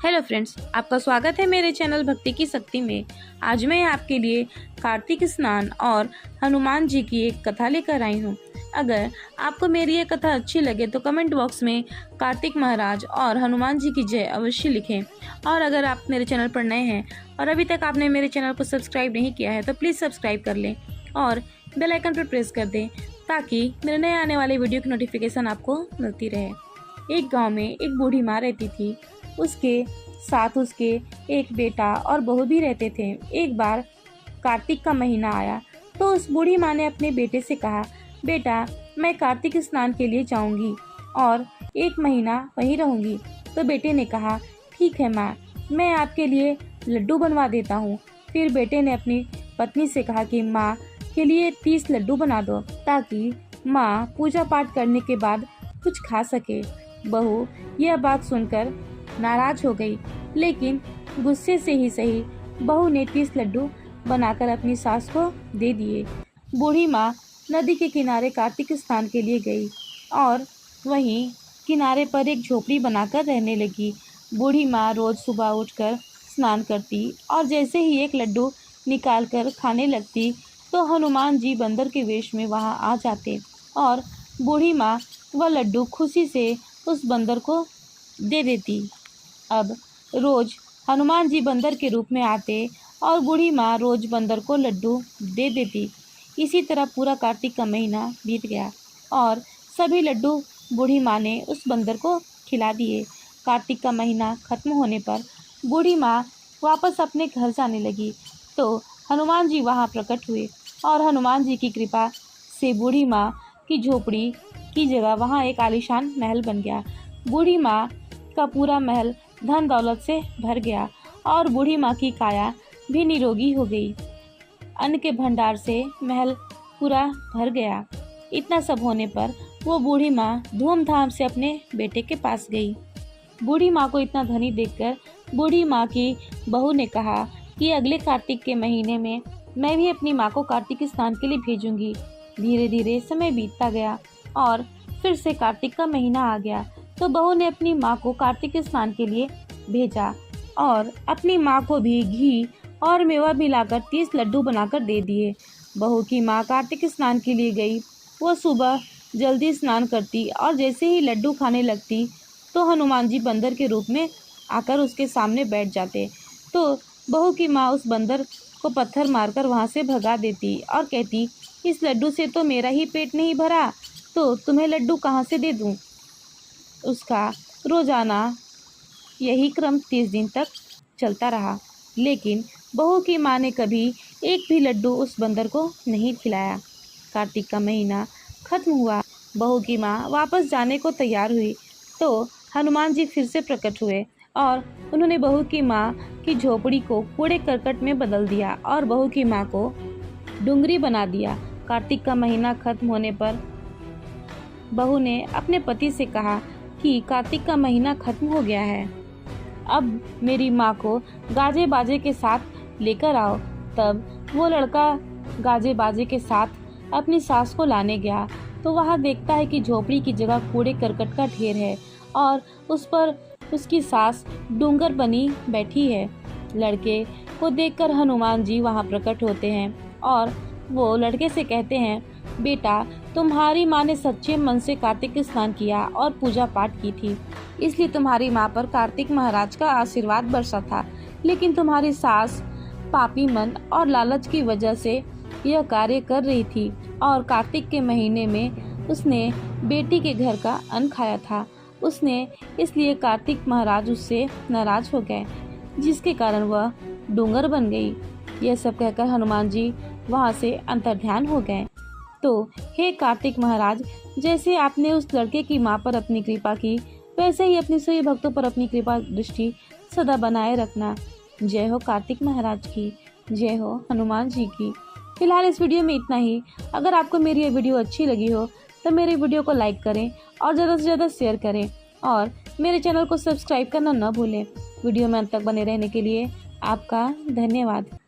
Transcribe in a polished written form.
Hello friends, आपका स्वागत है मेरे चैनल भक्ति की शक्ति में। आज मैं आपके लिए कार्तिक स्नान और हनुमान जी की एक कथा लेकर आई हूँ। अगर आपको मेरी ये कथा अच्छी लगे तो कमेंट बॉक्स में कार्तिक महाराज और हनुमान जी की जय अवश्य लिखें। और अगर आप मेरे चैनल पर नए हैं और अभी तक आपने मेरे चैनल को सब्सक्राइब नहीं किया है तो प्लीज़ सब्सक्राइब कर लें और बेल आइकन पर प्रेस कर दें ताकि मेरे नए आने वाले वीडियो की नोटिफिकेशन आपको मिलती रहे। एक गाँव में एक बूढ़ी माँ रहती थी। उसके साथ उसके एक बेटा और बहू भी रहते थे। एक बार कार्तिक का महीना आया तो उस बूढ़ी माँ ने अपने बेटे से कहा, बेटा मैं कार्तिक स्नान के लिए जाऊंगी और एक महीना वहीं रहूंगी। तो बेटे ने कहा, ठीक है माँ, मैं आपके लिए लड्डू बनवा देता हूँ। फिर बेटे ने अपनी पत्नी से कहा कि माँ के लिए 30 लड्डू बना दो ताकि माँ पूजा पाठ करने के बाद कुछ खा सके। बहू यह बात सुनकर नाराज हो गई, लेकिन गुस्से से ही सही बहू ने 30 लड्डू बनाकर अपनी सास को दे दिए। बूढ़ी माँ नदी के किनारे कार्तिक स्नान के लिए गई और वहीं किनारे पर एक झोपड़ी बनाकर रहने लगी। बूढ़ी माँ रोज सुबह उठकर स्नान करती और जैसे ही एक लड्डू निकालकर खाने लगती तो हनुमान जी बंदर के वेश में वहां आ जाते और बूढ़ी माँ वह लड्डू खुशी से उस बंदर को दे देती। अब रोज हनुमान जी बंदर के रूप में आते और बूढ़ी माँ रोज बंदर को लड्डू दे देती। इसी तरह पूरा कार्तिक का महीना बीत गया और सभी लड्डू बूढ़ी माँ ने उस बंदर को खिला दिए। कार्तिक का महीना खत्म होने पर बूढ़ी माँ वापस अपने घर जाने लगी तो हनुमान जी वहाँ प्रकट हुए और हनुमान जी की कृपा से बूढ़ी माँ की झोपड़ी की जगह वहाँ एक आलीशान महल बन गया। बूढ़ी माँ का पूरा महल धन दौलत से भर गया और बूढ़ी माँ की काया भी निरोगी हो गई। अन्न के भंडार से महल पूरा भर गया। इतना सब होने पर वो बूढ़ी माँ धूमधाम से अपने बेटे के पास गई। बूढ़ी माँ को इतना धनी देखकर बूढ़ी माँ की बहू ने कहा कि अगले कार्तिक के महीने में मैं भी अपनी माँ को कार्तिक स्नान के लिए भेजूंगी। धीरे धीरे समय बीतता गया और फिर से कार्तिक का महीना आ गया तो बहू ने अपनी माँ को कार्तिक स्नान के लिए भेजा और अपनी माँ को भी घी और मेवा मिलाकर 30 लड्डू बनाकर दे दिए। बहू की माँ कार्तिक स्नान के लिए गई। वो सुबह जल्दी स्नान करती और जैसे ही लड्डू खाने लगती तो हनुमान जी बंदर के रूप में आकर उसके सामने बैठ जाते। तो बहू की माँ उस बंदर को पत्थर मारकर वहाँ से भगा देती और कहती, इस लड्डू से तो मेरा ही पेट नहीं भरा तो तुम्हें लड्डू कहाँ से दे दूँ। उसका रोजाना यही क्रम 30 दिन तक चलता रहा, लेकिन बहू की माँ ने कभी एक भी लड्डू उस बंदर को नहीं खिलाया। कार्तिक का महीना खत्म हुआ। बहू की माँ वापस जाने को तैयार हुई तो हनुमान जी फिर से प्रकट हुए और उन्होंने बहू की माँ की झोपड़ी को कूड़े करकट में बदल दिया और बहू की माँ को डुंगरी बना दिया। कार्तिक का महीना खत्म होने पर बहू ने अपने पति से कहा कि कार्तिक का महीना खत्म हो गया है, अब मेरी माँ को गाजे बाजे के साथ लेकर आओ। तब वो लड़का गाजे बाजे के साथ अपनी सास को लाने गया तो वहाँ देखता है कि झोपड़ी की जगह कूड़े करकट का ढेर है और उस पर उसकी सास डूंगर बनी बैठी है। लड़के को देखकर हनुमान जी वहाँ प्रकट होते हैं और वो लड़के से कहते हैं, बेटा तुम्हारी माँ ने सच्चे मन से कार्तिक स्नान किया और पूजा पाठ की थी, इसलिए तुम्हारी माँ पर कार्तिक महाराज का आशीर्वाद बरसा था। लेकिन तुम्हारी सास पापी मन और लालच की वजह से यह कार्य कर रही थी और कार्तिक के महीने में उसने बेटी के घर का अन्न खाया था। उसने इसलिए कार्तिक महाराज उससे नाराज हो गए, जिसके कारण वह डूंगर बन गई। यह सब कहकर हनुमान जी वहाँ से अंतर्ध्यान हो गए। तो हे कार्तिक महाराज, जैसे आपने उस लड़के की माँ पर अपनी कृपा की वैसे ही अपने सभी भक्तों पर अपनी कृपा दृष्टि सदा बनाए रखना। जय हो कार्तिक महाराज की, जय हो हनुमान जी की। फिलहाल इस वीडियो में इतना ही। अगर आपको मेरी ये वीडियो अच्छी लगी हो तो मेरे वीडियो को लाइक करें और ज़्यादा से ज़्यादा शेयर करें और मेरे चैनल को सब्सक्राइब करना न भूलें। वीडियो में अंत तक बने रहने के लिए आपका धन्यवाद।